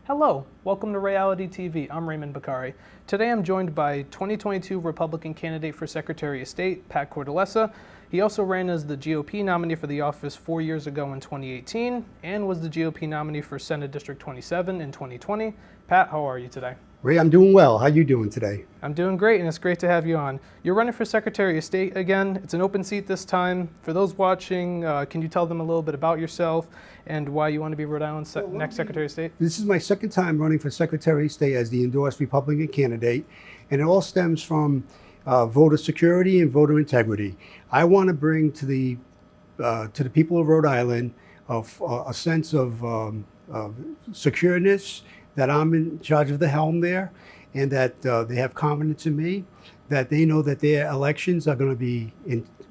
Hello, welcome to Ray-ality TV. I'm Raymond Bakari. Today I'm joined by 2022 Republican candidate for Secretary of State, Pat Cortellessa. He also ran as the GOP nominee for the office 4 years ago in 2018 and was the GOP nominee for Senate District 27 in 2020. Pat, how are you today? Ray, I'm doing well. How are you doing today? I'm doing great, and it's great to have you on. You're running for Secretary of State again. It's an open seat this time. For those watching, can you tell them a little bit about yourself and why you want to be Rhode Island's next Secretary of State? This is my second time running for Secretary of State as the endorsed Republican candidate, and it all stems from voter security and voter integrity. I want to bring to the people of Rhode Island a sense of secureness, that I'm in charge of the helm there, and that they have confidence in me, that they know that their elections are going to be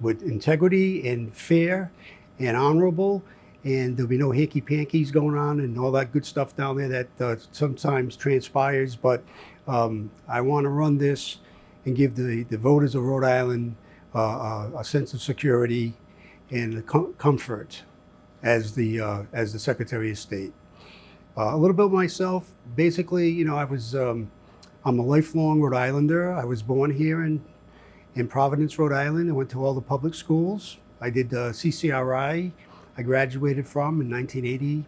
with integrity and fair and honorable, and there'll be no hanky-pankies going on and all that good stuff down there that sometimes transpires. But I want to run this and give the voters of Rhode Island a sense of security and comfort as the Secretary of State. A little bit of myself. Basically, I'm a lifelong Rhode Islander. I was born here in Providence, Rhode Island. I went to all the public schools. I did CCRI. I graduated from in 1980.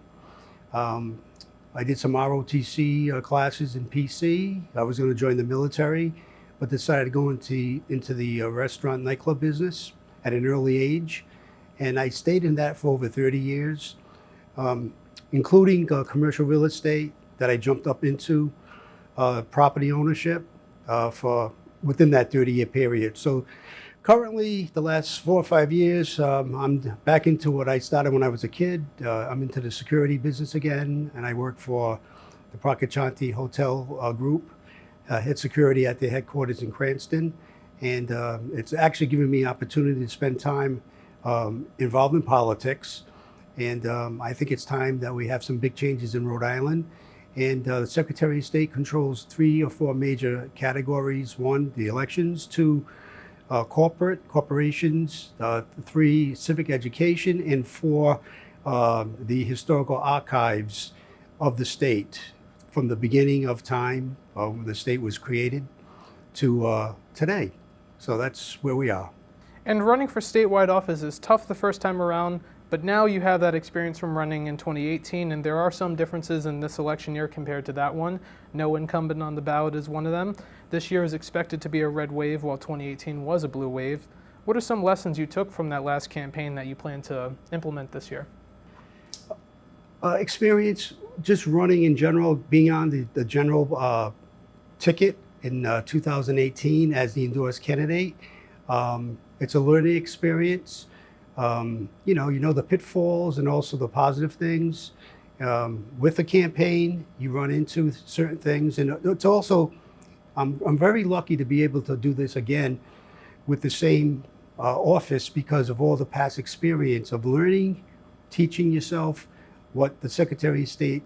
I did some ROTC classes in PC. I was going to join the military, but decided to go into the restaurant nightclub business at an early age. And I stayed in that for over 30 years. Including commercial real estate that I jumped up into, property ownership for within that 30-year period. So currently, the last 4 or 5 years, I'm back into what I started when I was a kid. I'm into the security business again, and I work for the Procaccianti Hotel Group, head security at their headquarters in Cranston. And it's actually given me opportunity to spend time involved in politics. And I think it's time that we have some big changes in Rhode Island. And the Secretary of State controls 3 or 4 major categories. 1, the elections. 2, corporations. 3, civic education. And 4, the historical archives of the state from the beginning of time when the state was created to today. So that's where we are. And running for statewide office is tough the first time around, but now you have that experience from running in 2018, and there are some differences in this election year compared to that one. No incumbent on the ballot is one of them. This year is expected to be a red wave, while 2018 was a blue wave. What are some lessons you took from that last campaign that you plan to implement this year? Experience just running in general, being on the general ticket in 2018 as the endorsed candidate. It's a learning experience. You know the pitfalls and also the positive things. With the campaign, you run into certain things, and it's also, I'm very lucky to be able to do this again with the same office because of all the past experience of learning, teaching yourself what the Secretary of State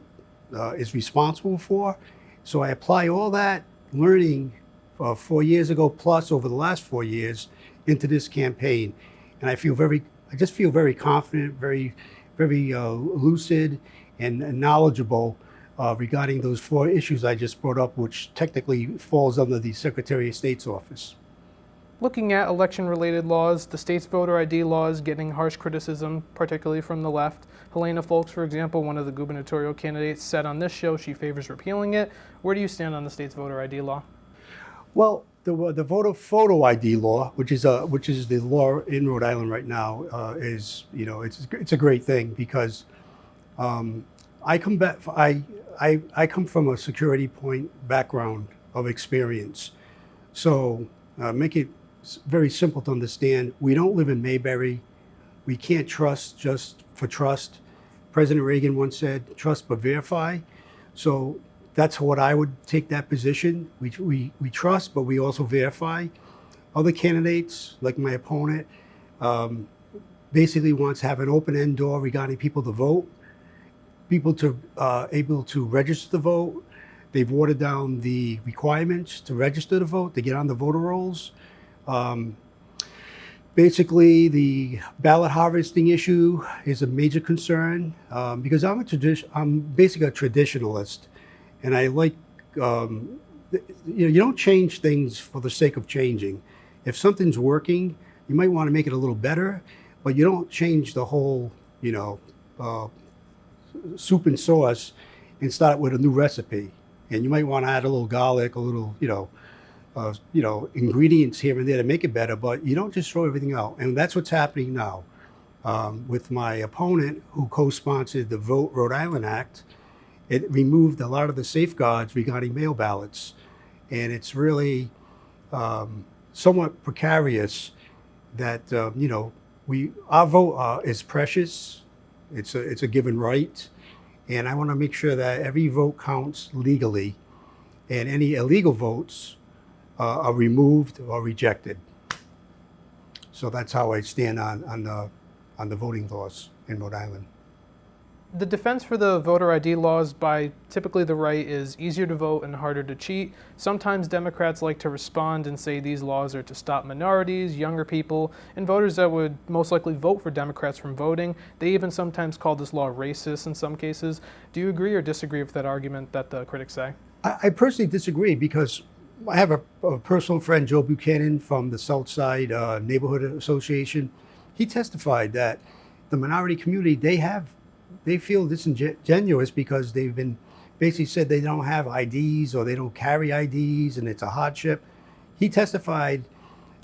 is responsible for. So I apply all that learning 4 years ago plus over the last 4 years into this campaign, and I just feel very confident, very lucid and knowledgeable regarding those 4 issues I just brought up, which technically falls under the Secretary of State's office. Looking at election-related laws, the state's voter ID law is getting harsh criticism, particularly from the left. Helena Folks, for example, one of the gubernatorial candidates, said on this show she favors repealing it. Where do you stand on the state's voter ID law? Well, the voter photo ID law, which is the law in Rhode Island right now, is it's a great thing because I come from a security point background of experience, so make it very simple to understand. We don't live in Mayberry. We can't trust just for trust. President Reagan once said, "Trust but verify." So that's what I would take that position. We trust, but we also verify. Other candidates, like my opponent, basically wants to have an open-end door regarding people to vote, people to able to register to vote. They've watered down the requirements to register to vote, to get on the voter rolls. Basically, the ballot harvesting issue is a major concern because I'm basically a traditionalist. And I like, you don't change things for the sake of changing. If something's working, you might want to make it a little better, but you don't change the whole, uh, soup and sauce and start with a new recipe. And you might want to add a little garlic, a little, ingredients here and there to make it better, but you don't just throw everything out. And that's what's happening now. With my opponent who co-sponsored the Vote Rhode Island Act, it removed a lot of the safeguards regarding mail ballots. And it's really somewhat precarious that, our vote is precious. It's a given right. And I want to make sure that every vote counts legally and any illegal votes are removed or rejected. So that's how I stand on the voting laws in Rhode Island. The defense for the voter ID laws by typically the right is easier to vote and harder to cheat. Sometimes Democrats like to respond and say these laws are to stop minorities, younger people, and voters that would most likely vote for Democrats from voting. They even sometimes call this law racist in some cases. Do you agree or disagree with that argument that the critics say? I personally disagree because I have a personal friend, Joe Buchanan, from the South Side Neighborhood Association. He testified that the minority community, they feel disingenuous because they've been basically said they don't have IDs or they don't carry IDs and it's a hardship. He testified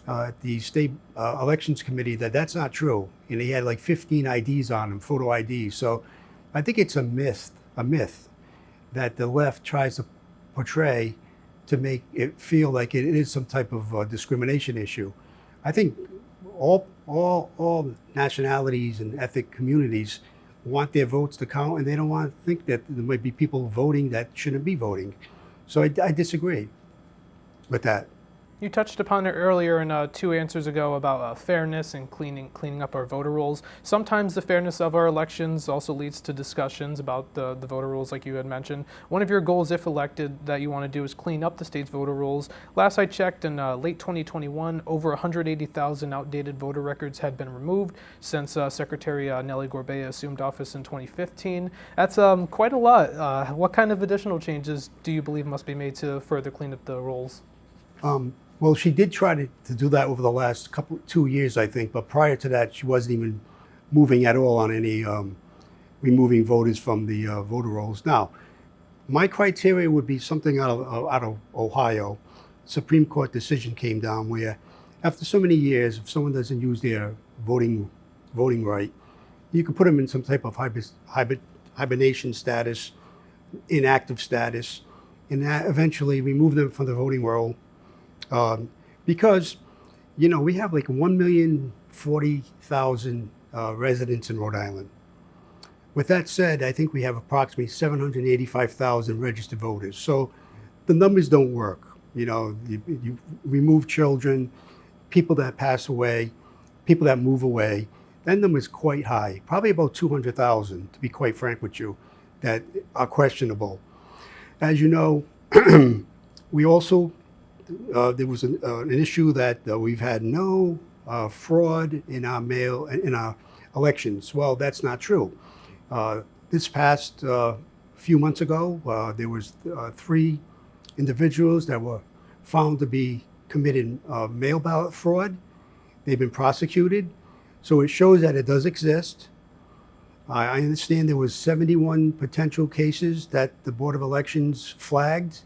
at the state elections committee that that's not true. And he had like 15 IDs on him, photo IDs. So I think it's a myth that the left tries to portray to make it feel like it is some type of discrimination issue. I think all nationalities and ethnic communities want their votes to count, and they don't want to think that there might be people voting that shouldn't be voting. So I disagree with that. You touched upon it earlier in 2 answers ago about fairness and cleaning up our voter rolls. Sometimes the fairness of our elections also leads to discussions about the voter rolls, like you had mentioned. One of your goals, if elected, that you want to do is clean up the state's voter rolls. Last I checked, in late 2021, over 180,000 outdated voter records had been removed since Secretary Nellie Gorbea assumed office in 2015. That's quite a lot. What kind of additional changes do you believe must be made to further clean up the rolls? Well, she did try to do that over the last 2 years, I think. But prior to that, she wasn't even moving at all on any removing voters from the voter rolls. Now, my criteria would be something out of Ohio. Supreme Court decision came down where, after so many years, if someone doesn't use their voting right, you can put them in some type of hibernation status, inactive status, and that eventually remove them from the voting roll. Because, we have like 1,040,000 residents in Rhode Island. With that said, I think we have approximately 785,000 registered voters. So the numbers don't work. You remove children, people that pass away, people that move away. That number is quite high, probably about 200,000, to be quite frank with you, that are questionable. As you know, we also there was an issue that we've had no fraud in our elections. Well, that's not true. This past few months ago, there was 3 individuals that were found to be committed mail ballot fraud. They've been prosecuted, so it shows that it does exist. I understand there was 71 potential cases that the Board of Elections flagged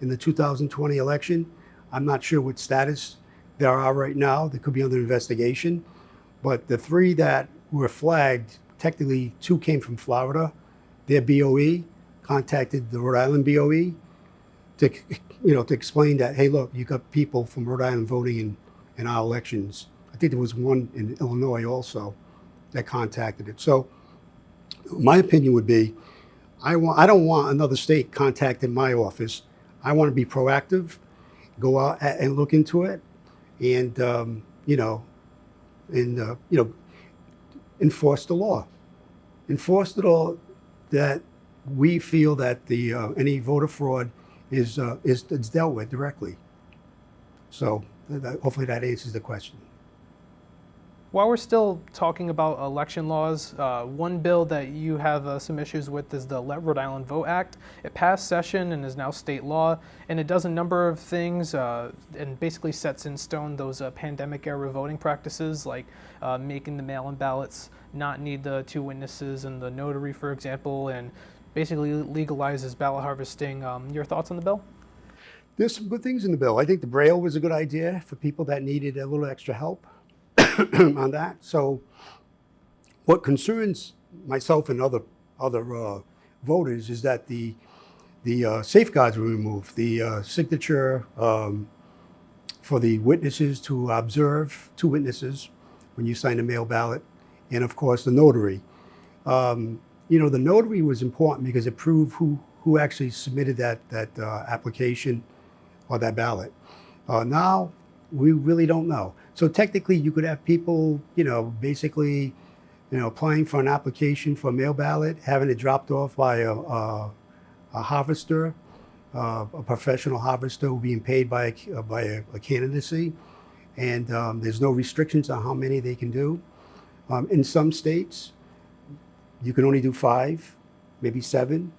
in the 2020 election. I'm not sure what status there are right now. They could be under investigation. But the 3 that were flagged, technically 2 came from Florida. Their BOE contacted the Rhode Island BOE to explain that, hey, look, you got people from Rhode Island voting in our elections. I think there was one in Illinois also that contacted it. So my opinion would be, I don't want another state contacting my office. I want to be proactive, go out and look into it, and enforce the law. Enforce the law that we feel that any voter fraud is dealt with directly. So hopefully that answers the question. While we're still talking about election laws, one bill that you have some issues with is the Let Rhode Island Vote Act. It passed session and is now state law, and it does a number of things and basically sets in stone those pandemic-era voting practices, like making the mail-in ballots not need the 2 witnesses and the notary, for example, and basically legalizes ballot harvesting. Your thoughts on the bill? There's some good things in the bill. I think the Braille was a good idea for people that needed a little extra help on that. So what concerns myself and other voters is that the safeguards were removed. The signature for the witnesses to observe, 2 witnesses when you sign a mail ballot, and of course the notary. The notary was important because it proved who actually submitted that application or that ballot. Now we really don't know. So technically, you could have people, basically, applying for an application for a mail ballot, having it dropped off by a harvester, a professional harvester being paid by a candidacy, and there's no restrictions on how many they can do. In some states, you can only do 5, maybe 7.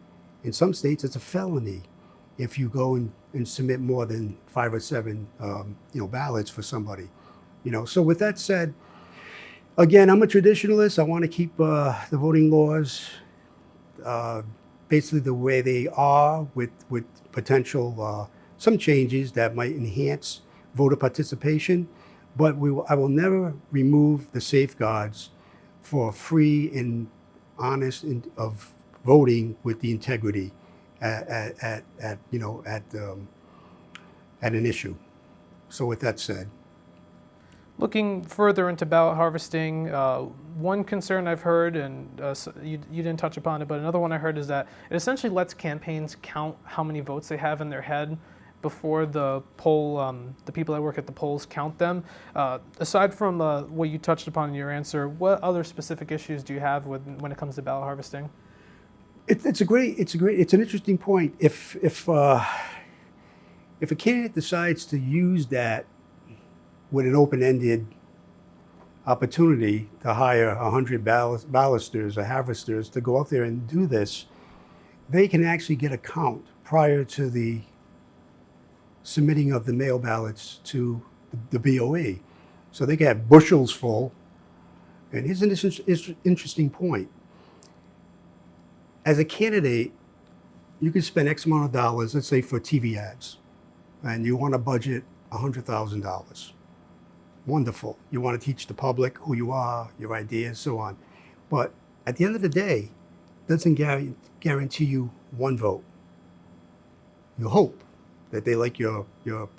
In some states, it's a felony if you go and submit more than 5 or 7, ballots for somebody. So with that said, again, I'm a traditionalist. I want to keep the voting laws basically the way they are, with potential some changes that might enhance voter participation. But I will never remove the safeguards for free and honest of voting with the integrity at an issue. So with that said. Looking further into ballot harvesting, one concern I've heard, and you didn't touch upon it, but another one I heard is that it essentially lets campaigns count how many votes they have in their head before the people that work at the polls count them. Aside from what you touched upon in your answer, what other specific issues do you have when it comes to ballot harvesting? It's an interesting point. If a candidate decides to use that with an open-ended opportunity to hire 100 ballasters or harvesters to go out there and do this, they can actually get a count prior to the submitting of the mail ballots to the BOE. So they can have bushels full. And here's an interesting point. As a candidate, you can spend X amount of dollars, let's say for TV ads, and you want to budget $100,000. Wonderful. You want to teach the public who you are, your ideas, so on. But at the end of the day, it doesn't guarantee you 1 vote. You hope that they like your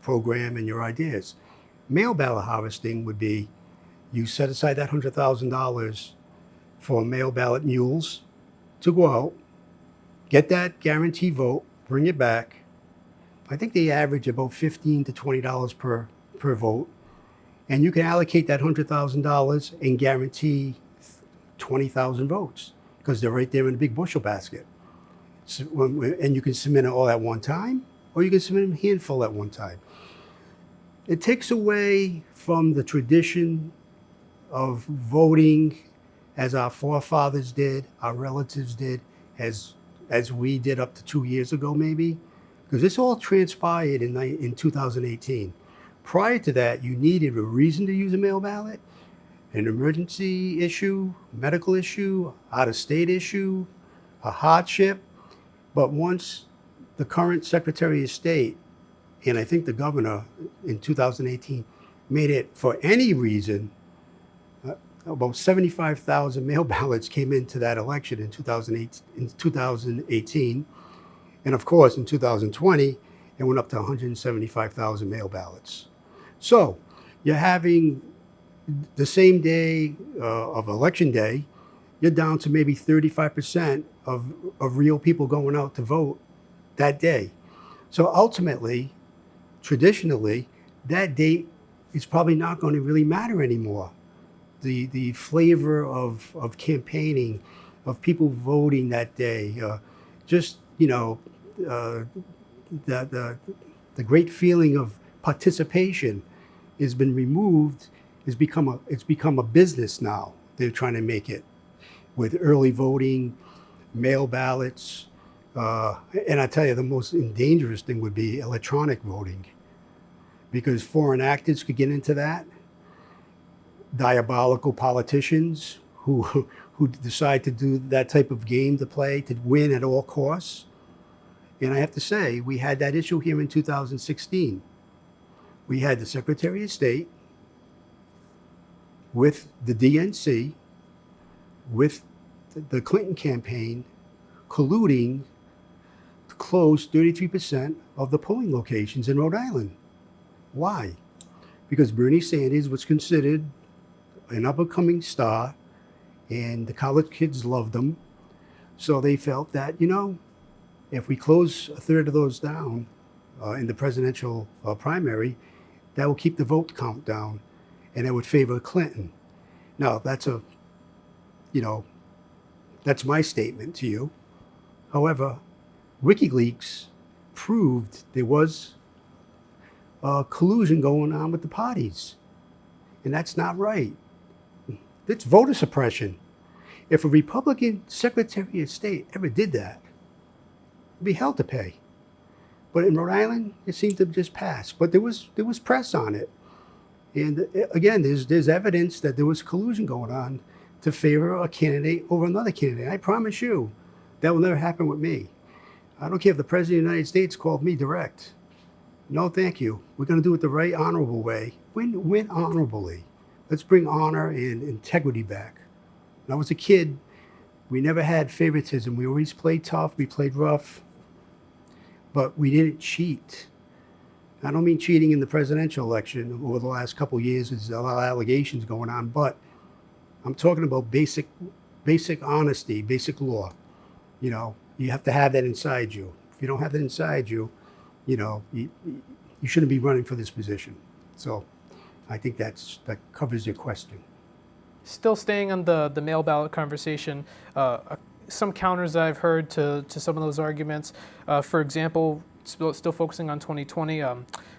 program and your ideas. Mail ballot harvesting would be, you set aside that $100,000 for mail ballot mules to go out, get that guaranteed vote, bring it back. I think they average about $15 to $20 per vote. And you can allocate that $100,000 and guarantee 20,000 votes because they're right there in a big bushel basket. So, and you can submit it all at one time, or you can submit a handful at one time. It takes away from the tradition of voting as our forefathers did, our relatives did, as we did up to 2 years ago maybe, because this all transpired in 2018. Prior to that, you needed a reason to use a mail ballot, an emergency issue, medical issue, out-of-state issue, a hardship. But once the current Secretary of State, and I think the governor in 2018, made it for any reason, about 75,000 mail ballots came into that election in 2018. And of course, in 2020, it went up to 175,000 mail ballots. So you're having the same day of election day, you're down to maybe 35% of real people going out to vote that day. So ultimately, traditionally, that date is probably not going to really matter anymore. The flavor of campaigning, of people voting that day, the great feeling of participation has been removed, it's become a business now. They're trying to make it with early voting, mail ballots, and I tell you, the most dangerous thing would be electronic voting, because foreign actors could get into that. Diabolical politicians who decide to do that type of game to play to win at all costs. And I have to say, we had that issue here in 2016. We had the Secretary of State with the DNC, with the Clinton campaign, colluding to close 33% of the polling locations in Rhode Island. Why? Because Bernie Sanders was considered an up-and-coming star, and the college kids loved him. So they felt that, if we close a third of those down in the presidential primary, that will keep the vote count down, and it would favor Clinton. Now, that's my statement to you. However, WikiLeaks proved there was collusion going on with the parties, and that's not right. It's voter suppression. If a Republican Secretary of State ever did that, it'd be hell to pay. But in Rhode Island, it seemed to just pass. But there was press on it. And again, there's evidence that there was collusion going on to favor a candidate over another candidate. I promise you, that will never happen with me. I don't care if the President of the United States called me direct. No, thank you. We're going to do it the right, honorable way. Win honorably. Let's bring honor and integrity back. When I was a kid, we never had favoritism. We always played tough. We played rough. But we didn't cheat. I don't mean cheating in the presidential election. Over the last couple of years, there's a lot of allegations going on. But I'm talking about basic honesty, basic law. You have to have that inside you. If you don't have that inside you, you shouldn't be running for this position. So I think that covers your question. Still staying on the mail ballot conversation, some counters that I've heard to some of those arguments. For example, still focusing on 2020,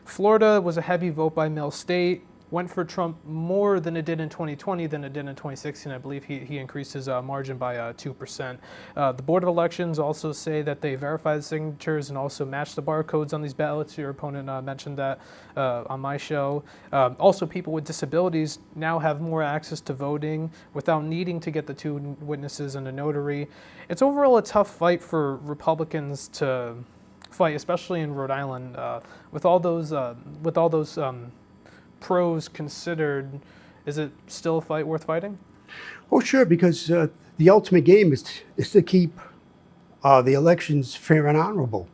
Florida was a heavy vote by mail state. Went for Trump more than it did in 2020 than it did in 2016. I believe he increased his margin by 2%. The Board of Elections also say that they verify the signatures and also match the barcodes on these ballots. Your opponent mentioned that on my show. Also, people with disabilities now have more access to voting without needing to get the two witnesses and a notary. It's overall a tough fight for Republicans to fight, especially in Rhode Island, with all those pros considered. Is it still a fight worth fighting? Oh, sure, because the ultimate game is to keep the elections fair and honorable.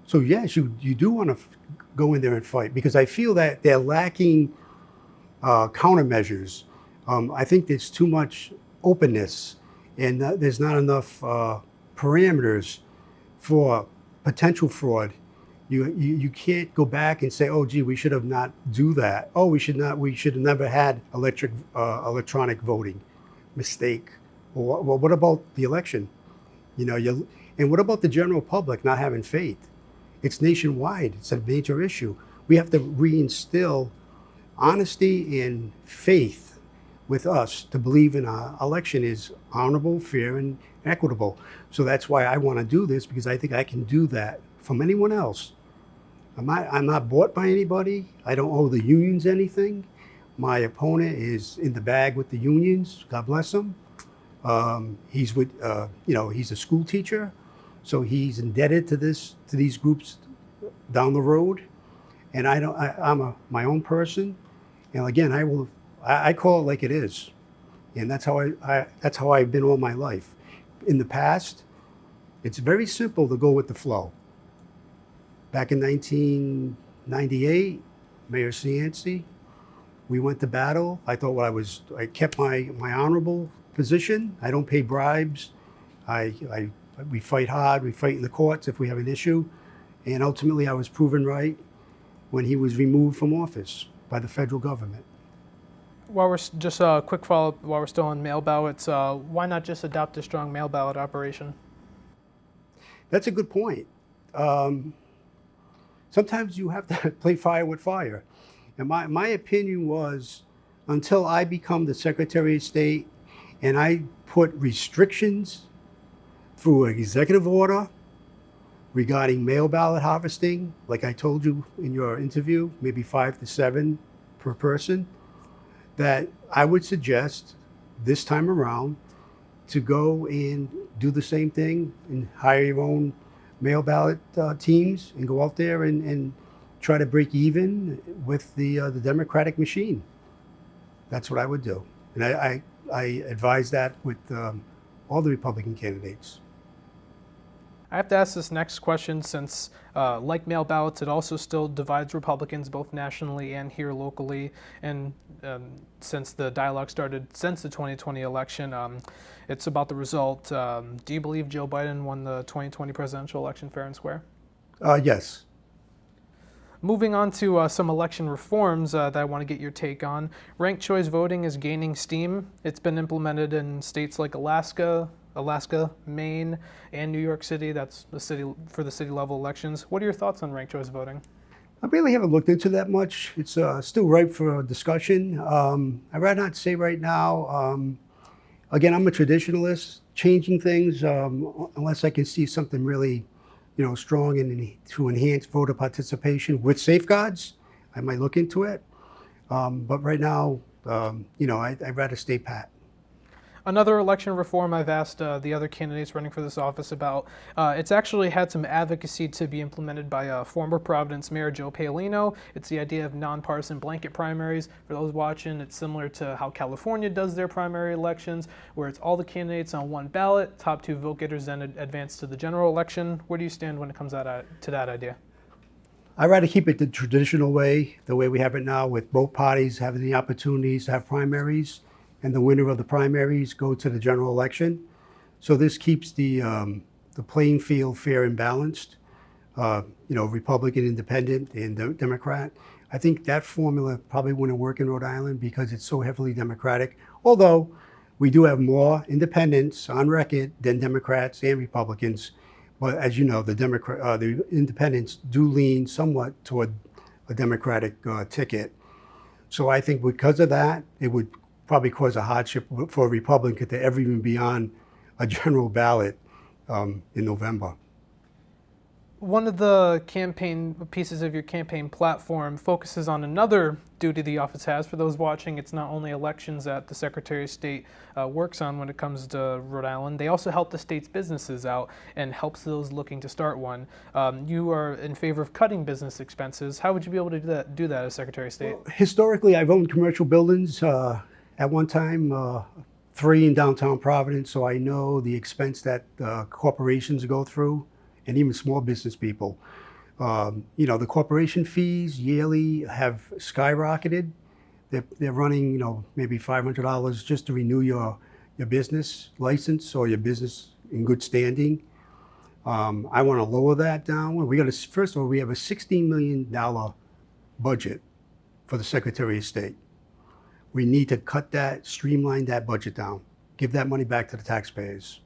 So yes, you do want to go in there and fight, because I feel that they're lacking countermeasures. I think there's too much openness, and there's not enough parameters for potential fraud. You can't go back and say, oh, gee, we should have not do that. Oh, we should have never had electronic voting. Mistake. Well, what about the election? And what about the general public not having faith? It's nationwide. It's a major issue. We have to reinstill honesty and faith with us to believe in our election is honorable, fair, and equitable. So that's why I want to do this, because I think I can do that from anyone else. I'm not bought by anybody. I don't owe the unions anything. My opponent is in the bag with the unions. God bless him. He's a school teacher, so he's indebted to these groups down the road. And I'm my own person. And again, I call it like it is, and that's how I've been all my life. In the past, it's very simple to go with the flow. Back in 1998, Mayor Cianci, we went to battle. I thought I kept my honorable position. I don't pay bribes. We fight hard. We fight in the courts if we have an issue. And ultimately, I was proven right when he was removed from office by the federal government. While we're just a quick follow-up, while we're still on mail ballots, why not just adopt a strong mail ballot operation? That's a good point. Sometimes you have to play fire with fire. And my opinion was until I become the Secretary of State and I put restrictions through an executive order regarding mail ballot harvesting, like I told you in your interview, maybe 5 to 7 per person, that I would suggest this time around to go and do the same thing and hire your own mail ballot teams and go out there and try to break even with the Democratic machine. That's what I would do. And I advise that with all the Republican candidates. I have to ask this next question since, like mail ballots, it also still divides Republicans both nationally and here locally. And since the dialogue started since the 2020 election, it's about the result. Do you believe Joe Biden won the 2020 presidential election fair and square? Yes. Moving on to some election reforms that I want to get your take on. Ranked choice voting is gaining steam. It's been implemented in states like Alaska, Maine, and New York City. That's the city for the city level elections. What are your thoughts on ranked choice voting? I really haven't looked into that much. It's still ripe for discussion. I'd rather not say right now. Again, I'm a traditionalist. Changing things, unless I can see something really, strong and to enhance voter participation with safeguards, I might look into it. But right now, I'd rather stay pat. Another election reform I've asked the other candidates running for this office about, it's actually had some advocacy to be implemented by former Providence Mayor Joe Paolino. It's the idea of non-partisan blanket primaries. For those watching, it's similar to how California does their primary elections, where it's all the candidates on one ballot, top 2 vote getters then advance to the general election. Where do you stand when it comes to that idea? I'd rather keep it the traditional way, the way we have it now, with both parties having the opportunities to have primaries, and the winner of the primaries go to the general election. So this keeps the playing field fair and balanced. Republican, Independent, and Democrat. I think that formula probably wouldn't work in Rhode Island because it's so heavily Democratic. Although we do have more independents on record than Democrats and Republicans. But as you know, the independents do lean somewhat toward a Democratic ticket. So I think because of that, it would probably cause a hardship for a Republican to ever even be on a general ballot in November. One of the campaign pieces of your campaign platform focuses on another duty the office has. For those watching, it's not only elections that the Secretary of State works on when it comes to Rhode Island. They also help the state's businesses out and helps those looking to start one. You are in favor of cutting business expenses. How would you be able to do that as Secretary of State? Well, historically, I've owned commercial buildings. At one time, 3 in downtown Providence, so I know the expense that corporations go through, and even small business people. The corporation fees yearly have skyrocketed. They're running, maybe $500 just to renew your business license or your business in good standing. I want to lower that down. First of all, we have a $16 million budget for the Secretary of State. We need to cut that, streamline that budget down, give that money back to the taxpayers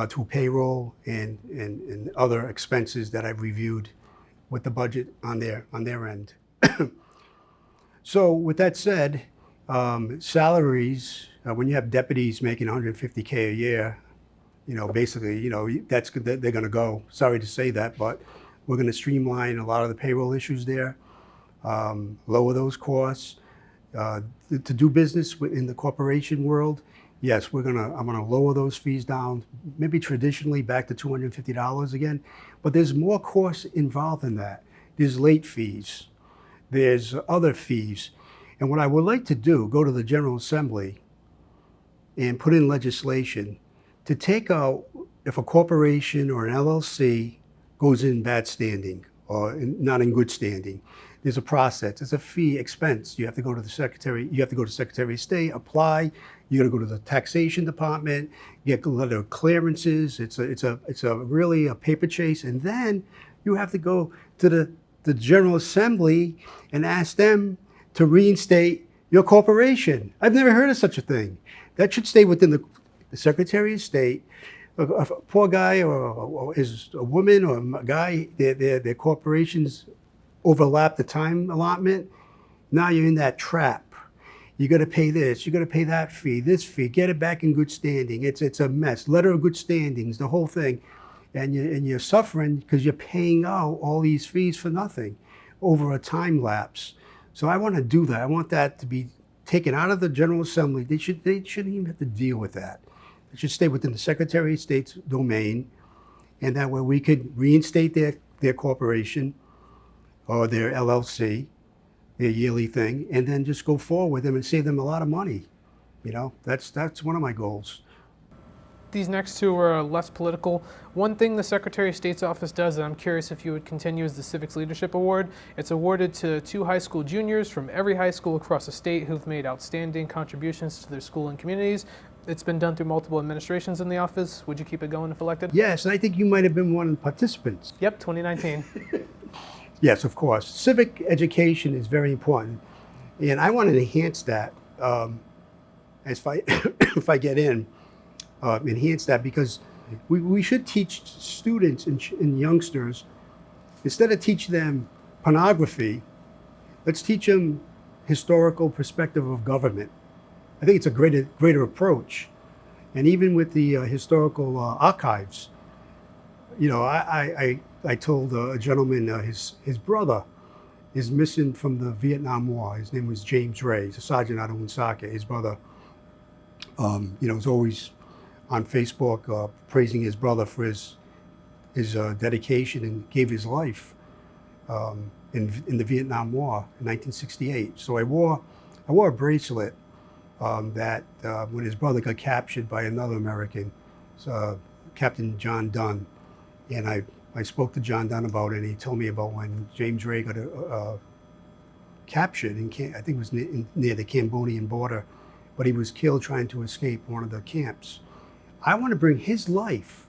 through payroll and other expenses that I've reviewed with the budget on their end. So with that said, salaries, when you have deputies making $150K a year, basically, that's good, they're going to go. Sorry to say that, but we're going to streamline a lot of the payroll issues there, lower those costs. To do business in the corporation world, yes, I'm gonna lower those fees down, maybe traditionally back to $250 again, but there's more costs involved in that. There's late fees, there's other fees, and what I would like to do, go to the General Assembly and put in legislation to take out if a corporation or an LLC goes in bad standing or not in good standing. There's a process, there's a fee, expense. You have to go to the Secretary, you have to go to Secretary of State, apply, you gotta go to the taxation department, get a lot of clearances, it's really a paper chase, and then you have to go to the General Assembly and ask them to reinstate your corporation. I've never heard of such a thing. That should stay within the Secretary of State. A poor guy or is a woman or a guy, their corporations overlap the time allotment. Now you're in that trap. You got to pay this, you got to pay that fee, this fee, get it back in good standing. It's a mess. Letter of good standings, the whole thing. And you're suffering because you're paying out all these fees for nothing over a time lapse. So I want to do that. I want that to be taken out of the General Assembly. They shouldn't even have to deal with that. It should stay within the Secretary of State's domain, and that way we could reinstate their corporation or their LLC, their yearly thing, and then just go forward with them and save them a lot of money. You know, that's one of my goals. These next two are less political. One thing the Secretary of State's office does, and I'm curious if you would continue, is the Civics Leadership Award. It's awarded to 2 high school juniors from every high school across the state who've made outstanding contributions to their school and communities. It's been done through multiple administrations in the office. Would you keep it going if elected? Yes, I think you might have been one of the participants. Yep, 2019. Yes, of course. Civic education is very important, and I want to enhance that as if I get in. Enhance that, because we should teach students and youngsters, instead of teaching them pornography, let's teach them historical perspective of government. I think it's a greater approach. And even with the historical archives, you know, I told a gentleman his brother is missing from the Vietnam War. His name was James Ray. He's a sergeant out of Woonsocket. His brother, you know, was always on Facebook praising his brother for his dedication, and gave his life in the Vietnam War in 1968. So I wore a bracelet that when his brother got captured by another American, Captain John Dunn, and I spoke to John Dunn about it, and he told me about when James Ray got captured I think it was near the Cambodian border, but he was killed trying to escape one of the camps. I want to bring his life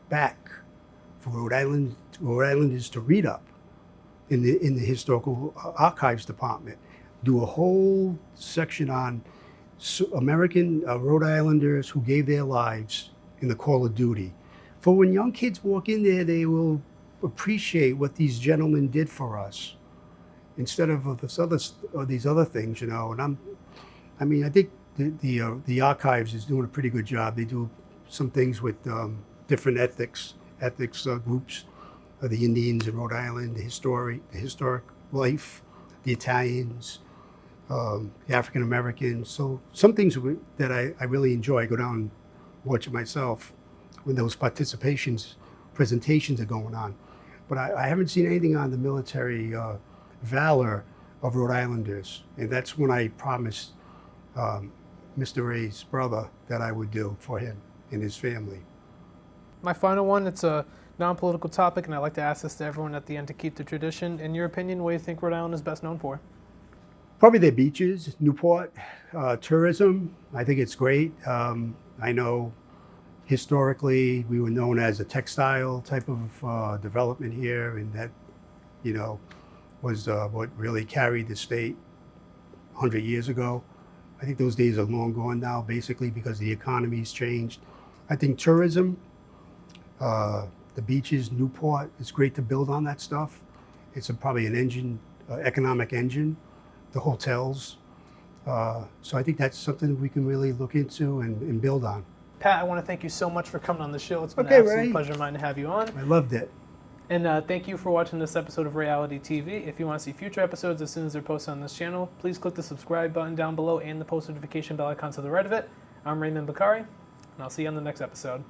back for Rhode Islanders to read up in the historical archives department. Do a whole section on American Rhode Islanders who gave their lives in the call of duty. For when young kids walk in there, they will appreciate what these gentlemen did for us, instead of these other things, you know. And I think the archives is doing a pretty good job. They do some things with different ethics groups, the Indians in Rhode Island, the historic life, the Italians, the African Americans. So some things that I really enjoy. I go down and watch it myself when those presentations are going on. But I haven't seen anything on the military valor of Rhode Islanders, and that's when I promised Mr. Ray's brother that I would do for him and his family. My final one, it's a non-political topic, and I like to ask this to everyone at the end to keep the tradition. In your opinion, what do you think Rhode Island is best known for? Probably their beaches, Newport, tourism. I think it's great. I know historically we were known as a textile type of development here, and that, you know, was what really carried the state 100 years ago. I think those days are long gone now, basically because the economy's changed. I think tourism, the beaches, Newport, it's great to build on that stuff. It's probably an engine, economic engine, the hotels. So I think that's something we can really look into and build on. Pat, I want to thank you so much for coming on the show. It's been Okay, an absolute Ray. pleasure of mine to have you on. I loved it. And thank you for watching this episode of Ray-ality TV. If you want to see future episodes as soon as they're posted on this channel, please click the subscribe button down below and the post notification bell icon to the right of it. I'm Raymond Bakari, and I'll see you on the next episode.